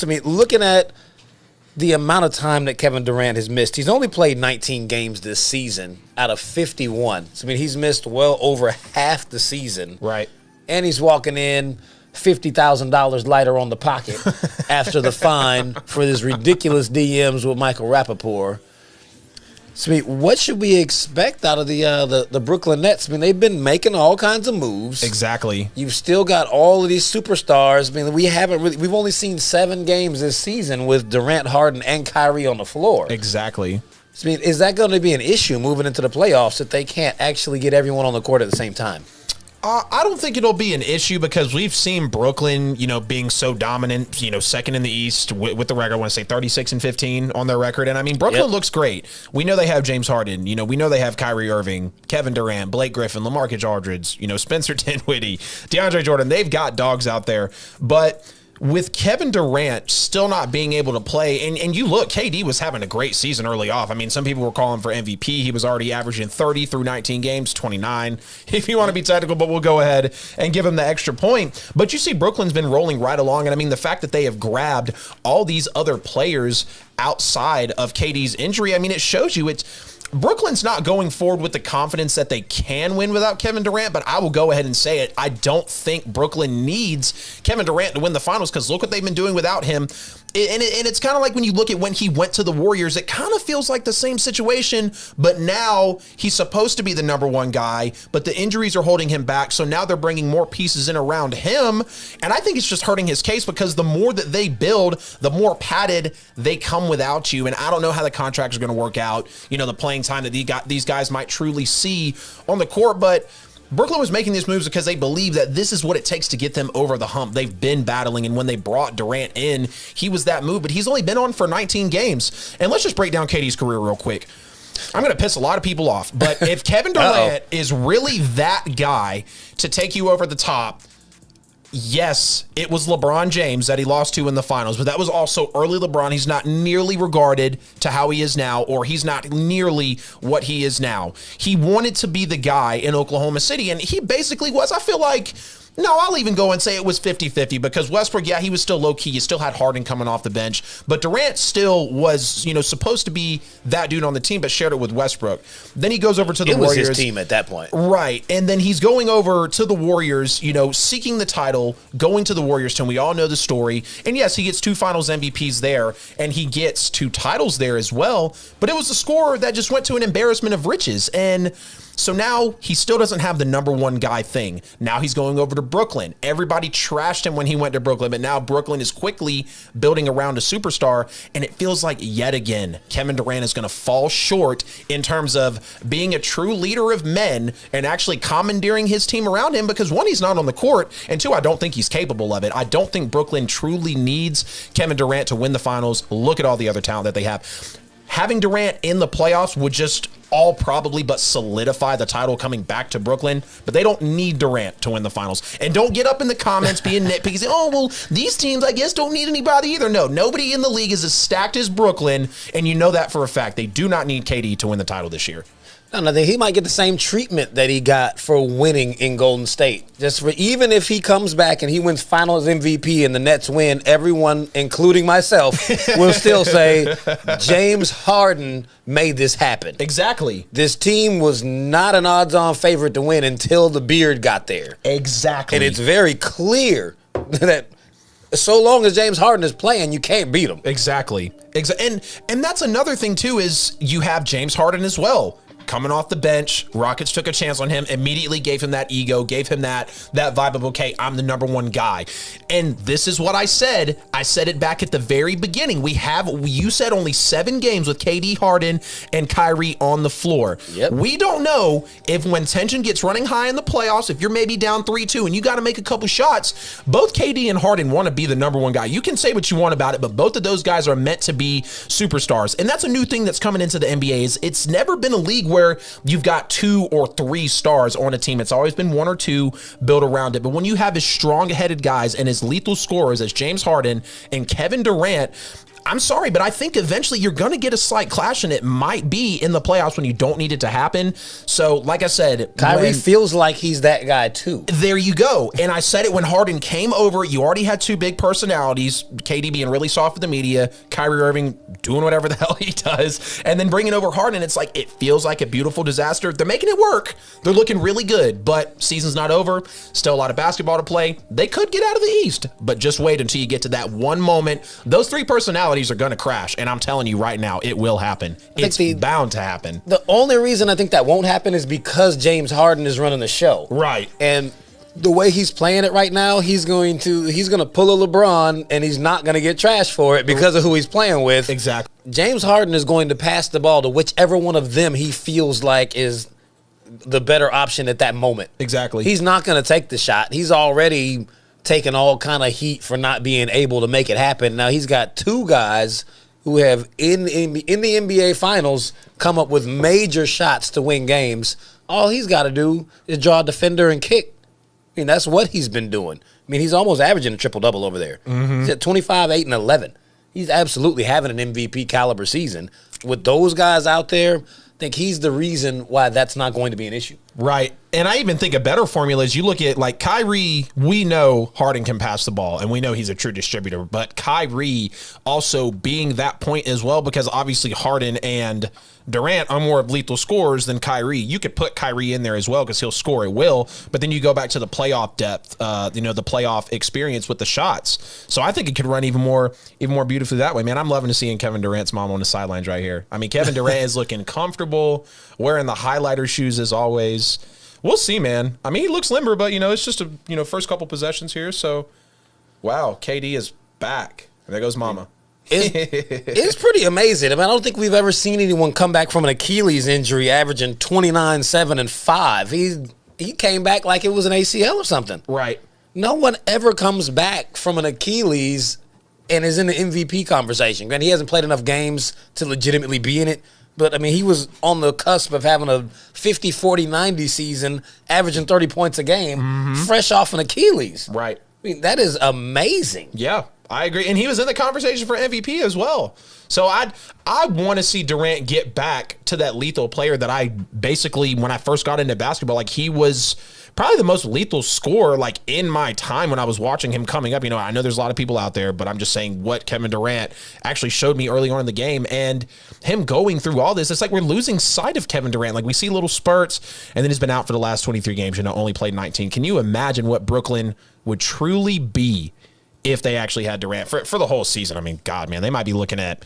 I mean, looking at the amount of time that Kevin Durant has missed, he's only played 19 games this season out of 51. So, I mean, he's missed well over half the season. Right. And he's walking in $50,000 lighter on the pocket after the fine for this ridiculous DMs with Michael Rappaport. So, I mean, what should we expect out of the Brooklyn Nets? I mean, they've been making all kinds of moves. Exactly. You've still got all of these superstars. I mean, we've only seen 7 games this season with Durant, Harden, and Kyrie on the floor. Exactly. So, I mean, is that going to be an issue moving into the playoffs that they can't actually get everyone on the court at the same time? I don't think it'll be an issue because we've seen Brooklyn, being so dominant, second in the East with the record. I want to say 36-15 on their record. And I mean, Brooklyn looks great. We know they have James Harden. We know they have Kyrie Irving, Kevin Durant, Blake Griffin, LaMarcus Aldridge, Spencer Dinwiddie, DeAndre Jordan. They've got dogs out there. But with Kevin Durant still not being able to play, and you look, KD was having a great season early off. I mean, some people were calling for MVP. He was already averaging 30 through 19 games, 29, if you want to be technical, but we'll go ahead and give him the extra point. But you see Brooklyn's been rolling right along, and I mean, the fact that they have grabbed all these other players outside of KD's injury, I mean, it shows you Brooklyn's not going forward with the confidence that they can win without Kevin Durant, but I will go ahead and say it. I don't think Brooklyn needs Kevin Durant to win the finals because look what they've been doing without him. And it's kind of like when you look at when he went to the Warriors, it kind of feels like the same situation, but now he's supposed to be the #1 guy, but the injuries are holding him back, so now they're bringing more pieces in around him, and I think it's just hurting his case because the more that they build, the more padded they come without you, and I don't know how the contracts are going to work out, the playing time that these guys might truly see on the court, but Brooklyn was making these moves because they believe that this is what it takes to get them over the hump. They've been battling, and when they brought Durant in, he was that move, but he's only been on for 19 games. And let's just break down KD's career real quick. I'm going to piss a lot of people off, but if Kevin Durant is really that guy to take you over the top, yes, it was LeBron James that he lost to in the finals, but that was also early LeBron. He's not nearly regarded to how he is now, or he's not nearly what he is now. He wanted to be the guy in Oklahoma City, and he basically was. I feel like, no, I'll even go and say it was 50-50 because Westbrook, yeah, he was still low-key. You still had Harden coming off the bench, but Durant still was, supposed to be that dude on the team, but shared it with Westbrook. Then he goes over to the Warriors. It was his team at that point. Right, and then he's going over to the Warriors, seeking the title, going to the Warriors team. We all know the story. And yes, he gets 2 finals MVPs there, and he gets 2 titles there as well, but it was a score that just went to an embarrassment of riches, and so now he still doesn't have the #1 guy thing. Now he's going over to Brooklyn. Everybody trashed him when he went to Brooklyn, but now Brooklyn is quickly building around a superstar, and it feels like yet again Kevin Durant is going to fall short in terms of being a true leader of men and actually commandeering his team around him because 1, he's not on the court, and 2, I don't think he's capable of it. I don't think Brooklyn truly needs Kevin Durant to win the finals. Look at all the other talent that they have. Having Durant in the playoffs would just all probably but solidify the title coming back to Brooklyn, but they don't need Durant to win the finals. And don't get up in the comments being nitpicky, saying, oh, well, these teams, I guess, don't need anybody either. No, nobody in the league is as stacked as Brooklyn, and you know that for a fact. They do not need KD to win the title this year. No, he might get the same treatment that he got for winning in Golden State. Even if he comes back and he wins Finals MVP and the Nets win, everyone, including myself, will still say James Harden made this happen. Exactly. This team was not an odds-on favorite to win until the beard got there. Exactly. And it's very clear that so long as James Harden is playing, you can't beat him. Exactly. And that's another thing, too, is you have James Harden as well. Coming off the bench, Rockets took a chance on him, immediately gave him that ego, gave him that vibe of, okay, I'm the #1 guy. And this is what I said. I said it back at the very beginning. You said only 7 games with KD, Harden, and Kyrie on the floor. Yep. We don't know if when tension gets running high in the playoffs, if you're maybe down 3-2 and you got to make a couple shots, both KD and Harden want to be the #1 guy. You can say what you want about it, but both of those guys are meant to be superstars. And that's a new thing that's coming into the NBA. It's never been a league where you've got 2 or 3 stars on a team. It's always been 1 or 2 built around it. But when you have as strong-headed guys and as lethal scorers as James Harden and Kevin Durant, I'm sorry, but I think eventually you're going to get a slight clash, and it might be in the playoffs when you don't need it to happen. So, like I said, Kyrie feels like he's that guy too. There you go. And I said it when Harden came over. You already had two big personalities, KD being really soft with the media, Kyrie Irving doing whatever the hell he does, and then bringing over Harden. It's like it feels like a beautiful disaster. They're making it work. They're looking really good, but season's not over. Still a lot of basketball to play. They could get out of the East, but just wait until you get to that one moment. Those three personalities are going to crash, and I'm telling you right now, it will happen. It's bound to happen. The only reason I think that won't happen is because James Harden is running the show. Right. And the way he's playing it right now, he's going to pull a LeBron, and he's not going to get trashed for it because of who he's playing with. Exactly. James Harden is going to pass the ball to whichever one of them he feels like is the better option at that moment. Exactly. He's not going to take the shot. He's already taken all kind of heat for not being able to make it happen. Now he's got two guys who have in the NBA Finals come up with major shots to win games. All he's got to do is draw a defender and kick. I mean, that's what he's been doing. I mean, he's almost averaging a triple-double over there. He's at 25, 8, and 11. He's absolutely having an MVP caliber season. With those guys out there, I think he's the reason why that's not going to be an issue. Right. And I even think a better formula is you look at, like, Kyrie, we know Harden can pass the ball, and we know he's a true distributor, but Kyrie also being that point as well, because obviously Harden and Durant are more of lethal scorers than Kyrie. You could put Kyrie in there as well because he'll score at will, but then you go back to the playoff depth, the playoff experience with the shots. So I think it could run even more beautifully that way, man. I'm loving to seeing Kevin Durant's mom on the sidelines right here. I mean, Kevin Durant is looking comfortable, wearing the highlighter shoes as always. We'll see, man. I mean, he looks limber, but, it's just a, first couple possessions here. So, wow, KD is back. There goes mama. It's pretty amazing. I mean, I don't think we've ever seen anyone come back from an Achilles injury averaging 29, 7, and 5. He came back like it was an ACL or something. Right. No one ever comes back from an Achilles and is in the MVP conversation. Granted, he hasn't played enough games to legitimately be in it. But, I mean, he was on the cusp of having a 50, 40, 90 season, averaging 30 points a game, fresh off an Achilles. Right. I mean, that is amazing. Yeah, I agree. And he was in the conversation for MVP as well. So I want to see Durant get back to that lethal player that I basically, when I first got into basketball, like he was probably the most lethal scorer like in my time when I was watching him coming up. I know there's a lot of people out there, but I'm just saying what Kevin Durant actually showed me early on in the game, and him going through all this, it's like we're losing sight of Kevin Durant. Like we see little spurts, and then he's been out for the last 23 games, only played 19. Can you imagine what Brooklyn would truly be if they actually had Durant for the whole season? I mean, God, man, they might be looking at